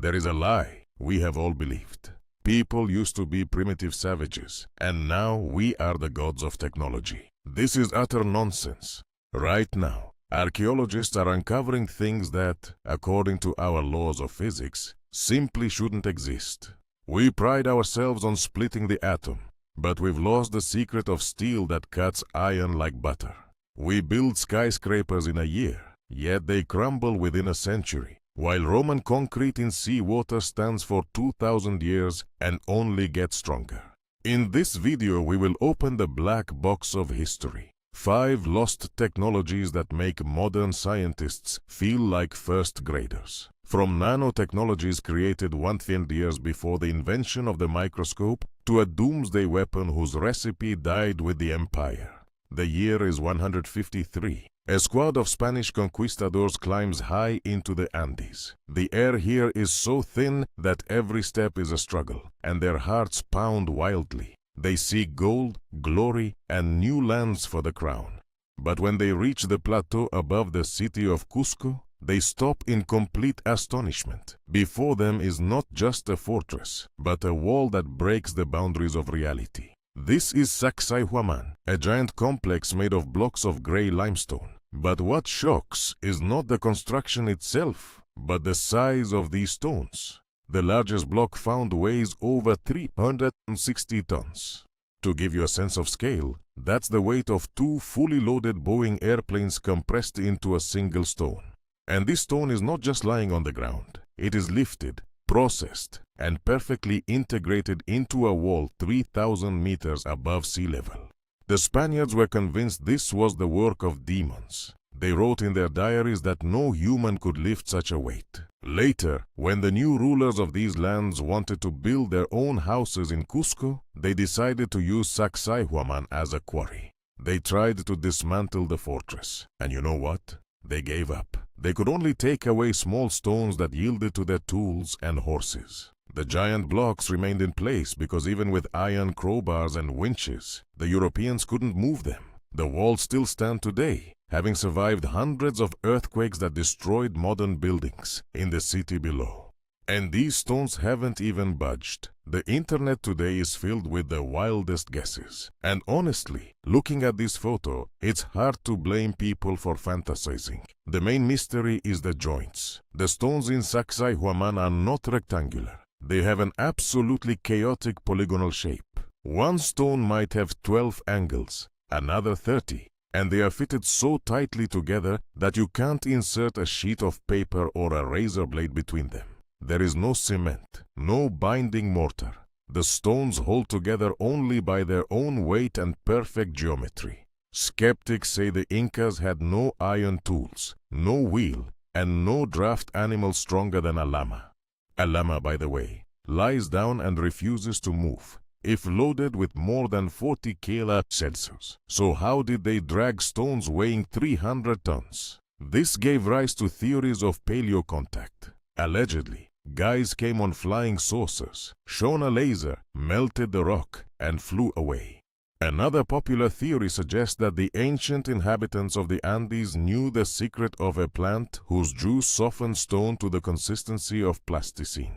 There is a lie we have all believed. People used to be primitive savages, and now we are the gods of technology. This is utter nonsense. Right now, archaeologists are uncovering things that, according to our laws of physics, simply shouldn't exist. We pride ourselves on splitting the atom, but we've lost the secret of steel that cuts iron like butter. We build skyscrapers in a year, yet they crumble within a century, while Roman concrete in seawater stands for 2,000 years and only gets stronger. In this video, we will open the black box of history. 5 lost technologies that make modern scientists feel like first graders. From nanotechnologies created 1,000 years before the invention of the microscope to a doomsday weapon whose recipe died with the empire. The year is 153. A squad of Spanish conquistadors climbs high into the Andes. The air here is so thin that every step is a struggle, and their hearts pound wildly. They seek gold, glory, and new lands for the crown. But when they reach the plateau above the city of Cusco, they stop in complete astonishment. Before them is not just a fortress, but a wall that breaks the boundaries of reality. This is Sacsayhuamán, a giant complex made of blocks of gray limestone. But what shocks is not the construction itself, but the size of these stones. The largest block found weighs over 360 tons. To give you a sense of scale, that's the weight of 2 fully loaded Boeing airplanes compressed into a single stone. And this stone is not just lying on the ground. It is lifted, processed, and perfectly integrated into a wall 3,000 meters above sea level. The Spaniards were convinced this was the work of demons. They wrote in their diaries that no human could lift such a weight. Later, when the new rulers of these lands wanted to build their own houses in Cusco, they decided to use Sacsayhuamán as a quarry. They tried to dismantle the fortress, and you know what? They gave up. They could only take away small stones that yielded to their tools and horses. The giant blocks remained in place because even with iron crowbars and winches, the Europeans couldn't move them. The walls still stand today, having survived hundreds of earthquakes that destroyed modern buildings in the city below. And these stones haven't even budged. The internet today is filled with the wildest guesses. And honestly, looking at this photo, it's hard to blame people for fantasizing. The main mystery is the joints. The stones in Sacsayhuamán are not rectangular. They have an absolutely chaotic polygonal shape. One stone might have 12 angles, another 30, and they are fitted so tightly together that you can't insert a sheet of paper or a razor blade between them. There is no cement, no binding mortar. The stones hold together only by their own weight and perfect geometry. Skeptics say the Incas had no iron tools, no wheel, and no draft animal stronger than a llama. A llama, by the way, lies down and refuses to move if loaded with more than 40 kcal. So how did they drag stones weighing 300 tons? This gave rise to theories of paleocontact. Allegedly, guys came on flying saucers, shone a laser, melted the rock, and flew away. Another popular theory suggests that the ancient inhabitants of the Andes knew the secret of a plant whose juice softened stone to the consistency of plasticine.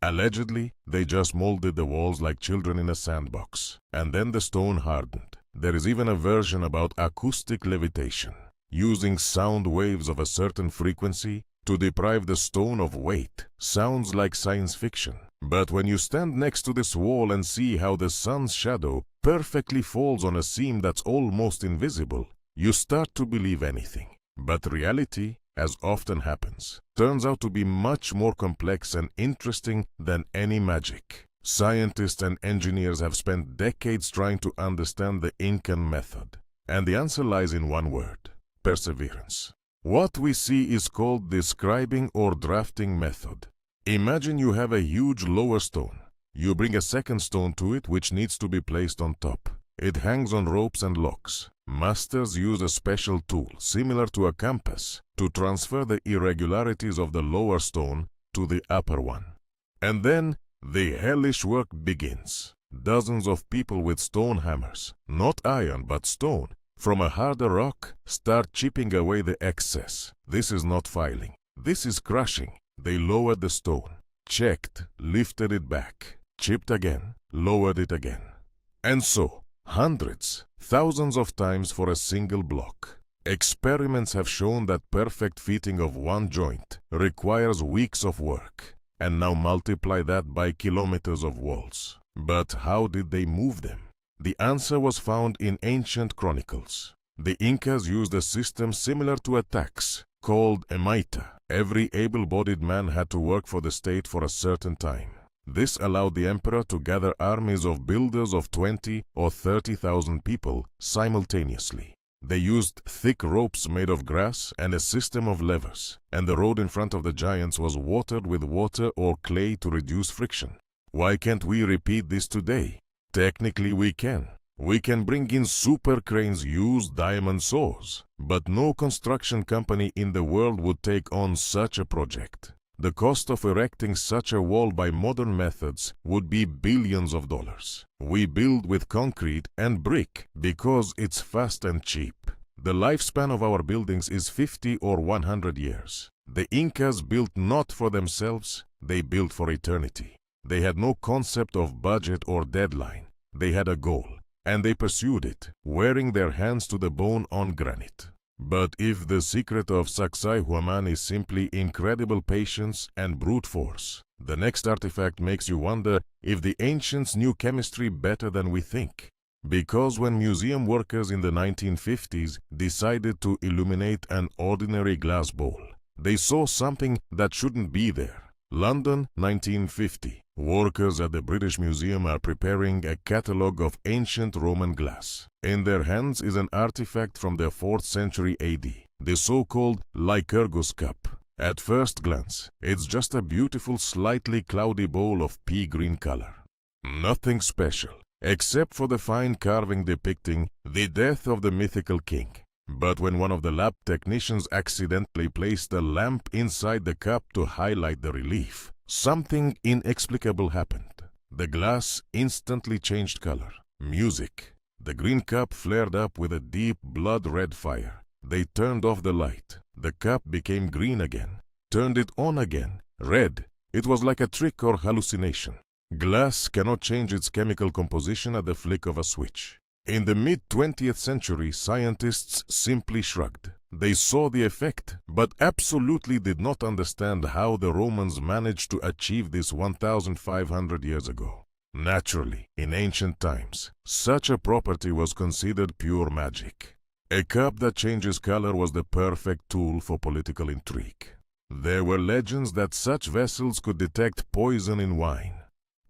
Allegedly, they just molded the walls like children in a sandbox, and then the stone hardened. There is even a version about acoustic levitation, using sound waves of a certain frequency to deprive the stone of weight. Sounds like science fiction. But when you stand next to this wall and see how the sun's shadow perfectly falls on a seam that's almost invisible, you start to believe anything. But reality, as often happens, turns out to be much more complex and interesting than any magic. Scientists and engineers have spent decades trying to understand the Incan method, and the answer lies in one word: perseverance. What we see is called the scribing or drafting method. Imagine you have a huge lower stone. You bring a second stone to it which needs to be placed on top. It hangs on ropes and locks. Masters use a special tool, similar to a compass, to transfer the irregularities of the lower stone to the upper one. And then, the hellish work begins. Dozens of people with stone hammers, not iron but stone, from a harder rock, start chipping away the excess. This is not filing. This is crushing. They lowered the stone. checked, lifted it back, chipped again, lowered it again. And so, hundreds, thousands of times for a single block. Experiments have shown that perfect fitting of one joint requires weeks of work, and now multiply that by kilometers of walls. But how did they move them? The answer was found in ancient chronicles. The Incas used a system similar to a tax, called a maita. Every able-bodied man had to work for the state for a certain time. This allowed the emperor to gather armies of builders of 20 or 30,000 people simultaneously. They used thick ropes made of grass and a system of levers, and the road in front of the giants was watered with water or clay to reduce friction. Why can't we repeat this today? Technically we can. We can bring in super cranes, use diamond saws, but no construction company in the world would take on such a project. The cost of erecting such a wall by modern methods would be billions of dollars. We build with concrete and brick because it's fast and cheap. The lifespan of our buildings is 50 or 100 years. The Incas built not for themselves, they built for eternity. They had no concept of budget or deadline. They had a goal, and they pursued it, wearing their hands to the bone on granite. But if the secret of Sacsayhuamán is simply incredible patience and brute force, the next artifact makes you wonder if the ancients knew chemistry better than we think. Because when museum workers in the 1950s decided to illuminate an ordinary glass bowl, they saw something that shouldn't be there. London, 1950. Workers at the British Museum are preparing a catalogue of ancient Roman glass. In their hands is an artifact from the 4th century AD, the so-called Lycurgus Cup. At first glance, it's just a beautiful, slightly cloudy bowl of pea-green color. Nothing special, except for the fine carving depicting the death of the mythical king. But when one of the lab technicians accidentally placed a lamp inside the cup to highlight the relief, something inexplicable happened. The glass instantly changed color. Music. The green cup flared up with a deep blood-red fire. They turned off the light. The cup became green again. Turned it on again. Red. It was like a trick or hallucination. Glass cannot change its chemical composition at the flick of a switch. In the mid-20th century, scientists simply shrugged. They saw the effect, but absolutely did not understand how the Romans managed to achieve this 1,500 years ago. Naturally, in ancient times, such a property was considered pure magic. A cup that changes color was the perfect tool for political intrigue. There were legends that such vessels could detect poison in wine.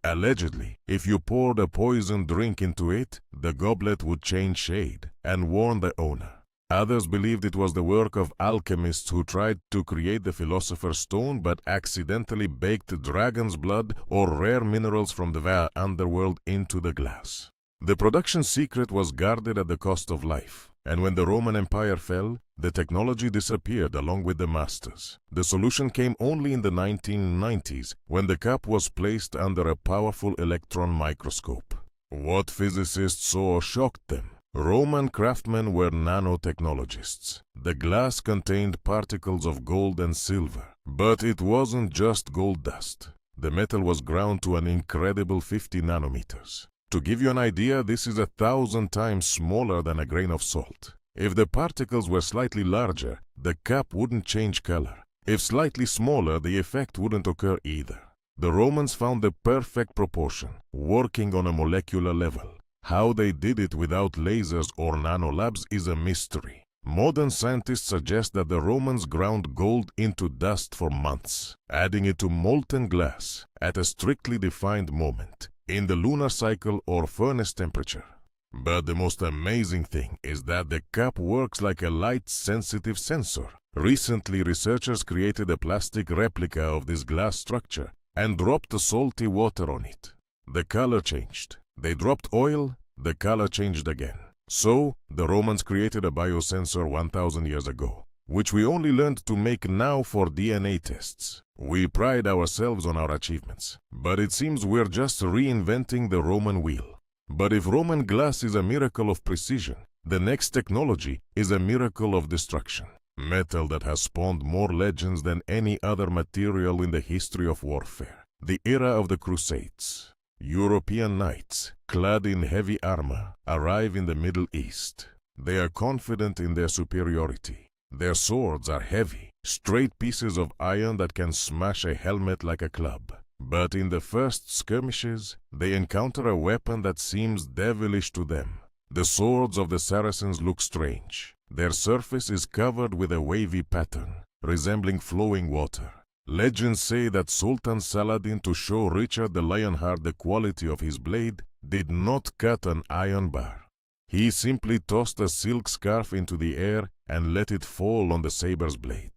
Allegedly, if you poured a poisoned drink into it, the goblet would change shade and warn the owner. Others believed it was the work of alchemists who tried to create the philosopher's stone but accidentally baked dragon's blood or rare minerals from the underworld into the glass. The production secret was guarded at the cost of life. And when the Roman Empire fell, the technology disappeared along with the masters. The solution came only in the 1990s when the cup was placed under a powerful electron microscope. What physicists saw shocked them. Roman craftsmen were nanotechnologists. The glass contained particles of gold and silver. But it wasn't just gold dust. The metal was ground to an incredible 50 nanometers. To give you an idea, this is 1,000 times smaller than a grain of salt. If the particles were slightly larger, the cup wouldn't change color. If slightly smaller, the effect wouldn't occur either. The Romans found the perfect proportion, working on a molecular level. How they did it without lasers or nanolabs is a mystery. Modern scientists suggest that the Romans ground gold into dust for months, adding it to molten glass at a strictly defined moment, in the lunar cycle or furnace temperature. But the most amazing thing is that the cup works like a light-sensitive sensor. Recently, researchers created a plastic replica of this glass structure and dropped salty water on it. The color changed. They dropped oil, the color changed again. So, the Romans created a biosensor 1,000 years ago, which we only learned to make now for DNA tests. We pride ourselves on our achievements, but it seems we're just reinventing the Roman wheel. But if Roman glass is a miracle of precision, the next technology is a miracle of destruction. Metal that has spawned more legends than any other material in the history of warfare. the era of the Crusades. European knights, clad in heavy armor, arrive in the Middle East. They are confident in their superiority. Their swords are heavy, straight pieces of iron that can smash a helmet like a club. But in the first skirmishes, they encounter a weapon that seems devilish to them. The swords of the Saracens look strange. Their surface is covered with a wavy pattern, resembling flowing water. Legends say that Sultan Saladin, to show Richard the Lionheart the quality of his blade, did not cut an iron bar. He simply tossed a silk scarf into the air and let it fall on the saber's blade.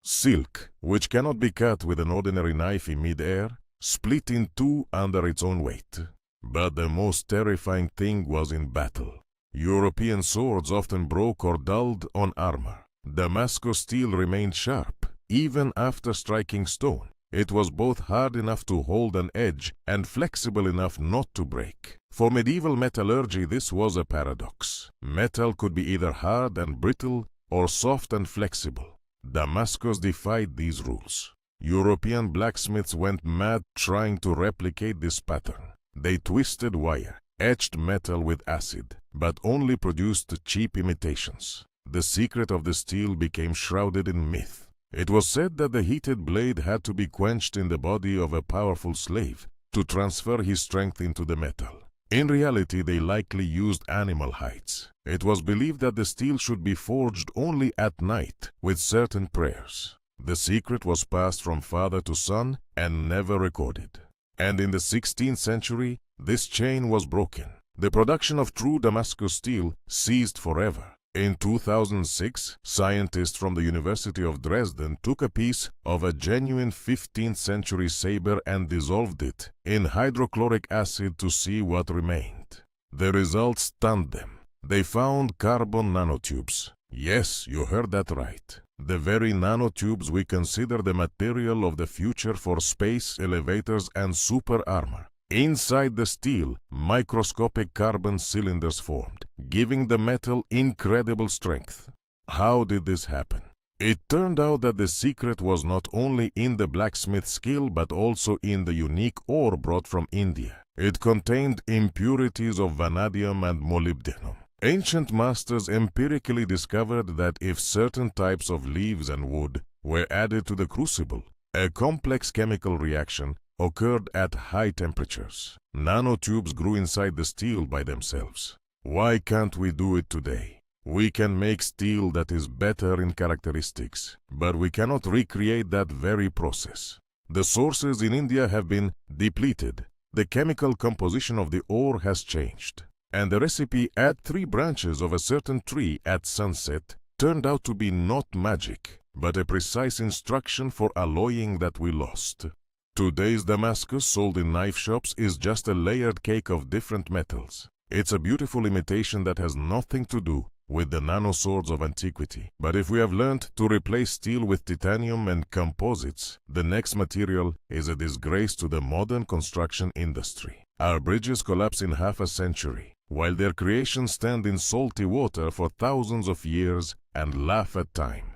Silk, which cannot be cut with an ordinary knife in mid-air, split in two under its own weight. But the most terrifying thing was in battle. European swords often broke or dulled on armor. Damascus steel remained sharp, even after striking stone. It was both hard enough to hold an edge and flexible enough not to break. For medieval metallurgy, this was a paradox. Metal could be either hard and brittle or soft and flexible. Damascus defied these rules. European blacksmiths went mad trying to replicate this pattern. They twisted wire, etched metal with acid, but only produced cheap imitations. The secret of the steel became shrouded in myth. It was said that the heated blade had to be quenched in the body of a powerful slave to transfer his strength into the metal. In reality, they likely used animal hides. It was believed that the steel should be forged only at night with certain prayers. The secret was passed from father to son and never recorded. And in the 16th century, this chain was broken. The production of true Damascus steel ceased forever. In 2006, scientists from the University of Dresden took a piece of a genuine 15th century saber and dissolved it in hydrochloric acid to see what remained. The results stunned them. They found carbon nanotubes. Yes, you heard that right. The very nanotubes we consider the material of the future for space, elevators, and super armor. Inside the steel, microscopic carbon cylinders formed, giving the metal incredible strength. How did this happen? It turned out that the secret was not only in the blacksmith skill but also in the unique ore brought from India. It contained impurities of vanadium and molybdenum. Ancient masters empirically discovered that if certain types of leaves and wood were added to the crucible, a complex chemical reaction occurred at high temperatures. Nanotubes grew inside the steel by themselves. Why can't we do it today? We can make steel that is better in characteristics, but we cannot recreate that very process. The sources in India have been depleted. The chemical composition of the ore has changed. And the recipe, add 3 branches of a certain tree at sunset, turned out to be not magic, but a precise instruction for alloying that we lost. Today's Damascus sold in knife shops is just a layered cake of different metals. It's a beautiful imitation that has nothing to do with the nanoswords of antiquity. But if we have learned to replace steel with titanium and composites, the next material is a disgrace to the modern construction industry. Our bridges collapse in half a century, while their creations stand in salty water for thousands of years and laugh at time.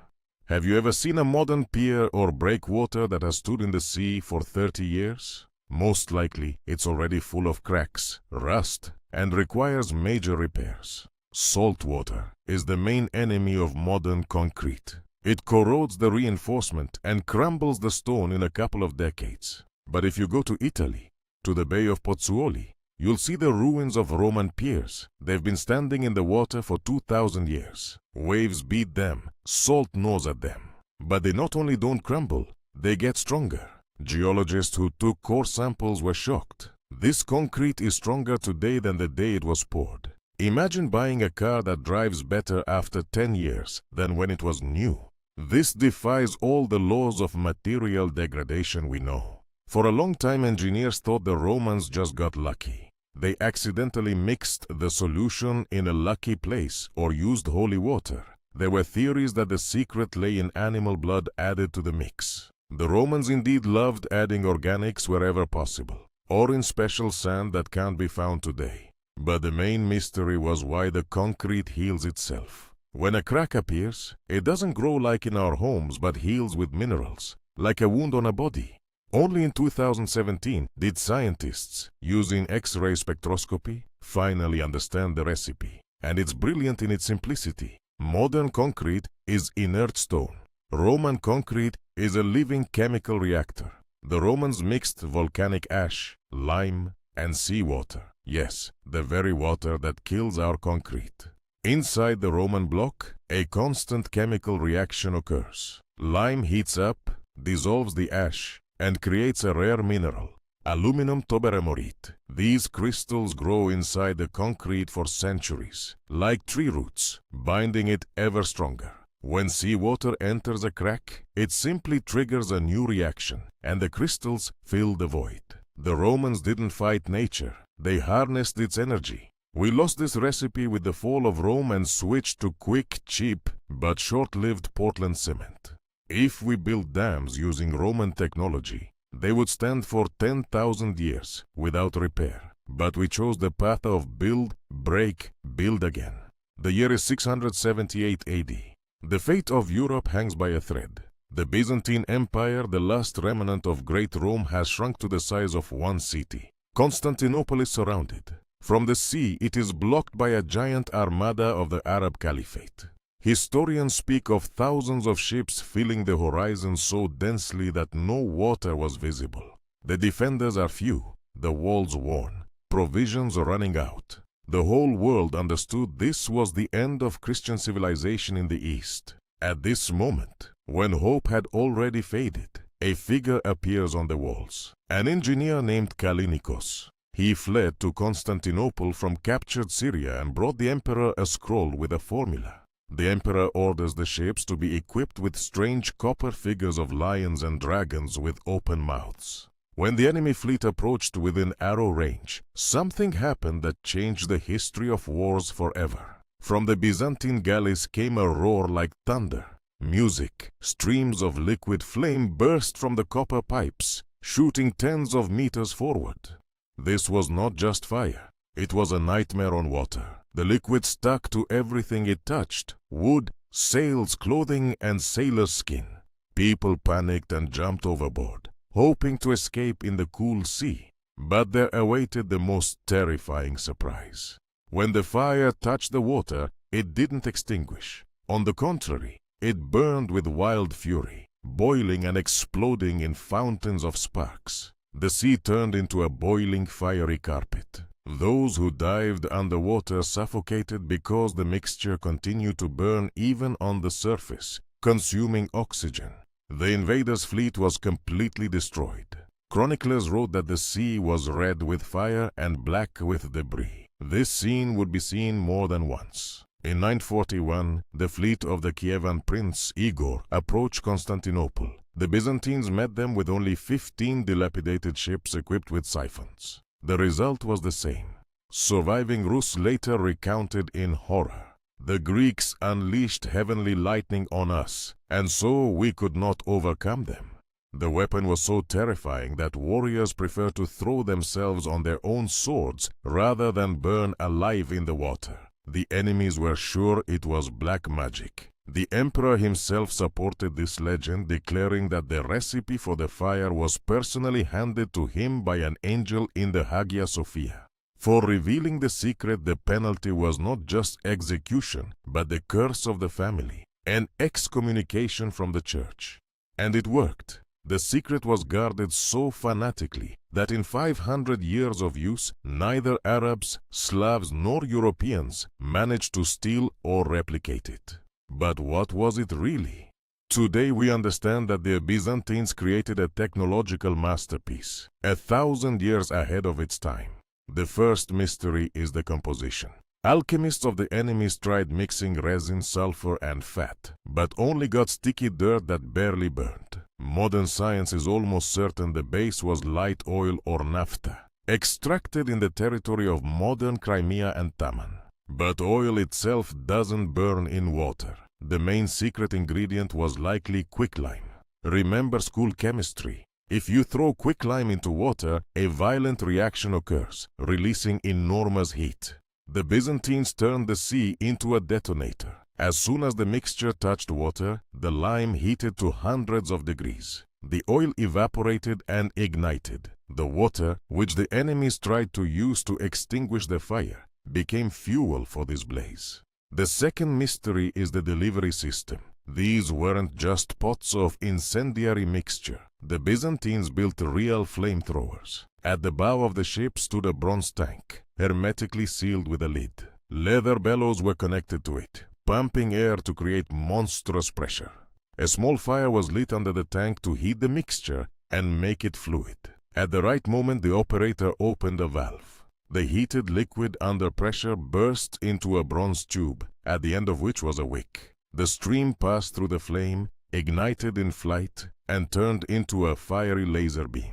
Have you ever seen a modern pier or breakwater that has stood in the sea for 30 years? Most likely, it's already full of cracks, rust, and requires major repairs. Salt water is the main enemy of modern concrete. It corrodes the reinforcement and crumbles the stone in a couple of decades. But if you go to Italy, to the Bay of Pozzuoli, you'll see the ruins of Roman piers. They've been standing in the water for 2,000 years. Waves beat them, salt gnaws at them. But they not only don't crumble, they get stronger. Geologists who took core samples were shocked. This concrete is stronger today than the day it was poured. Imagine buying a car that drives better after 10 years than when it was new. This defies all the laws of material degradation we know. For a long time, engineers thought the Romans just got lucky. They accidentally mixed the solution in a lucky place or used holy water. There were theories that the secret lay in animal blood added to the mix. The Romans indeed loved adding organics wherever possible, or in special sand that can't be found today. But the main mystery was why the concrete heals itself. When a crack appears, it doesn't grow like in our homes but heals with minerals, like a wound on a body. Only in 2017 did scientists, using X-ray spectroscopy, finally understand the recipe. And it's brilliant in its simplicity. Modern concrete is inert stone. Roman concrete is a living chemical reactor. The Romans mixed volcanic ash, lime, and seawater. Yes, the very water that kills our concrete. Inside the Roman block, a constant chemical reaction occurs. Lime heats up, dissolves the ash, and creates a rare mineral, aluminum toberemorite. These crystals grow inside the concrete for centuries, like tree roots, binding it ever stronger. When seawater enters a crack, it simply triggers a new reaction, and the crystals fill the void. The Romans didn't fight nature, they harnessed its energy. We lost this recipe with the fall of Rome and switched to quick, cheap, but short-lived Portland cement. If we built dams using Roman technology, they would stand for 10,000 years without repair. But we chose the path of build, break, build again. The year is 678 AD. The fate of Europe hangs by a thread. The Byzantine Empire, the last remnant of Great Rome, has shrunk to the size of one city. Constantinople is surrounded. From the sea, it is blocked by a giant armada of the Arab Caliphate. Historians speak of thousands of ships filling the horizon so densely that no water was visible. The defenders are few, the walls worn, provisions running out. The whole world understood this was the end of Christian civilization in the East. At this moment, when hope had already faded, a figure appears on the walls. An engineer named Kallinikos. He fled to Constantinople from captured Syria and brought the emperor a scroll with a formula. The emperor orders the ships to be equipped with strange copper figures of lions and dragons with open mouths. When the enemy fleet approached within arrow range, something happened that changed the history of wars forever. From the Byzantine galleys came a roar like thunder. Music, streams of liquid flame burst from the copper pipes, shooting tens of meters forward. This was not just fire, it was a nightmare on water. The liquid stuck to everything it touched: wood, sails, clothing, and sailor's skin. People panicked and jumped overboard, hoping to escape in the cool sea. But there awaited the most terrifying surprise. When the fire touched the water, it didn't extinguish. On the contrary, it burned with wild fury, boiling and exploding in fountains of sparks. The sea turned into a boiling fiery carpet. Those who dived underwater suffocated because the mixture continued to burn even on the surface, consuming oxygen. The invaders' fleet was completely destroyed. Chroniclers wrote that the sea was red with fire and black with debris. This scene would be seen more than once. In 941, the fleet of the Kievan prince Igor approached Constantinople. The Byzantines met them with only 15 dilapidated ships equipped with siphons. The result was the same. Surviving Rus later recounted in horror. The Greeks unleashed heavenly lightning on us, and so we could not overcome them. The weapon was so terrifying that warriors preferred to throw themselves on their own swords rather than burn alive in the water. The enemies were sure it was black magic. The emperor himself supported this legend, declaring that the recipe for the fire was personally handed to him by an angel in the Hagia Sophia. For revealing the secret, the penalty was not just execution, but the curse of the family, and excommunication from the church. And it worked. The secret was guarded so fanatically that in 500 years of use, neither Arabs, Slavs, nor Europeans managed to steal or replicate it. But what was it really? Today we understand that the Byzantines created a technological masterpiece, 1,000 years ahead of its time. The first mystery is the composition. Alchemists of the enemies tried mixing resin, sulfur, and fat, but only got sticky dirt that barely burned. Modern science is almost certain the base was light oil or naphtha, extracted in the territory of modern Crimea and Taman. But oil itself doesn't burn in water. The main secret ingredient was likely quicklime. Remember school chemistry. If you throw quicklime into water, a violent reaction occurs, releasing enormous heat. The Byzantines turned the sea into a detonator. As soon as the mixture touched water, the lime heated to hundreds of degrees. The oil evaporated and ignited. The water, which the enemies tried to use to extinguish the fire, became fuel for this blaze. The second mystery is the delivery system. These weren't just pots of incendiary mixture. The Byzantines built real flamethrowers. At the bow of the ship stood a bronze tank, hermetically sealed with a lid. Leather bellows were connected to it, pumping air to create monstrous pressure. A small fire was lit under the tank to heat the mixture and make it fluid. At the right moment, the operator opened a valve. The heated liquid under pressure burst into a bronze tube, at the end of which was a wick. The stream passed through the flame, ignited in flight, and turned into a fiery laser beam.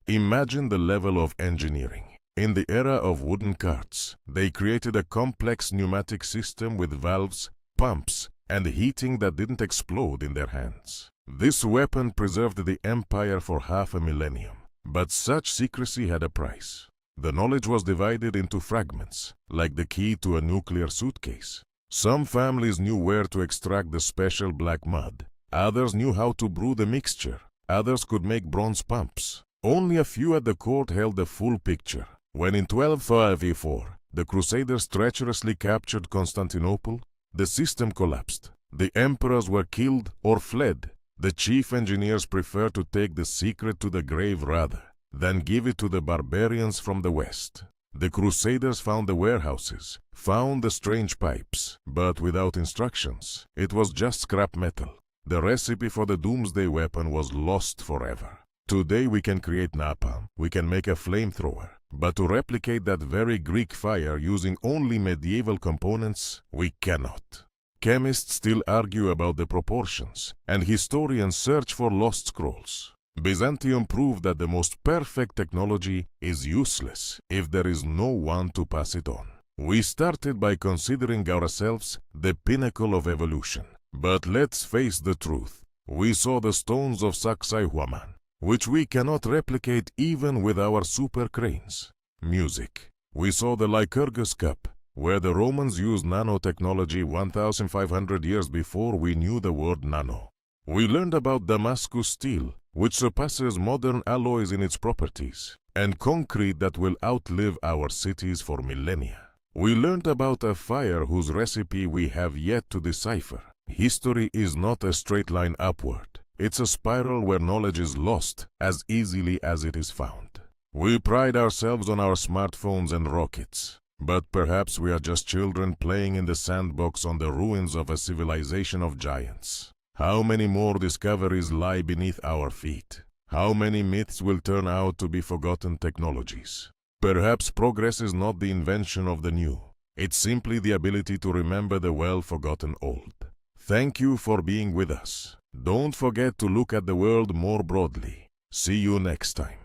Imagine the level of engineering. In the era of wooden carts, they created a complex pneumatic system with valves, pumps, and heating that didn't explode in their hands. This weapon preserved the empire for half a millennium. But such secrecy had a price. The knowledge was divided into fragments, like the key to a nuclear suitcase. Some families knew where to extract the special black mud. Others knew how to brew the mixture. Others could make bronze pumps. Only a few at the court held the full picture. When in 1254, the Crusaders treacherously captured Constantinople, the system collapsed. The emperors were killed or fled. The chief engineers preferred to take the secret to the grave rather than give it to the barbarians from the west. The Crusaders found the warehouses, found the strange pipes, but without instructions. It was just scrap metal. The recipe for the doomsday weapon was lost forever. Today we can create napalm, we can make a flamethrower, but to replicate that very Greek fire using only medieval components, we cannot. Chemists still argue about the proportions, and historians search for lost scrolls. Byzantium proved that the most perfect technology is useless if there is no one to pass it on. We started by considering ourselves the pinnacle of evolution. But let's face the truth. We saw the stones of Sacsayhuamán, which we cannot replicate even with our super cranes. Music. We saw the Lycurgus Cup, where the Romans used nanotechnology 1,500 years before we knew the word nano. We learned about Damascus steel, which surpasses modern alloys in its properties, and concrete that will outlive our cities for millennia. We learned about a fire whose recipe we have yet to decipher. History is not a straight line upward. It's a spiral where knowledge is lost as easily as it is found. We pride ourselves on our smartphones and rockets, but perhaps we are just children playing in the sandbox on the ruins of a civilization of giants. How many more discoveries lie beneath our feet? How many myths will turn out to be forgotten technologies? Perhaps progress is not the invention of the new. It's simply the ability to remember the well-forgotten old. Thank you for being with us. Don't forget to look at the world more broadly. See you next time.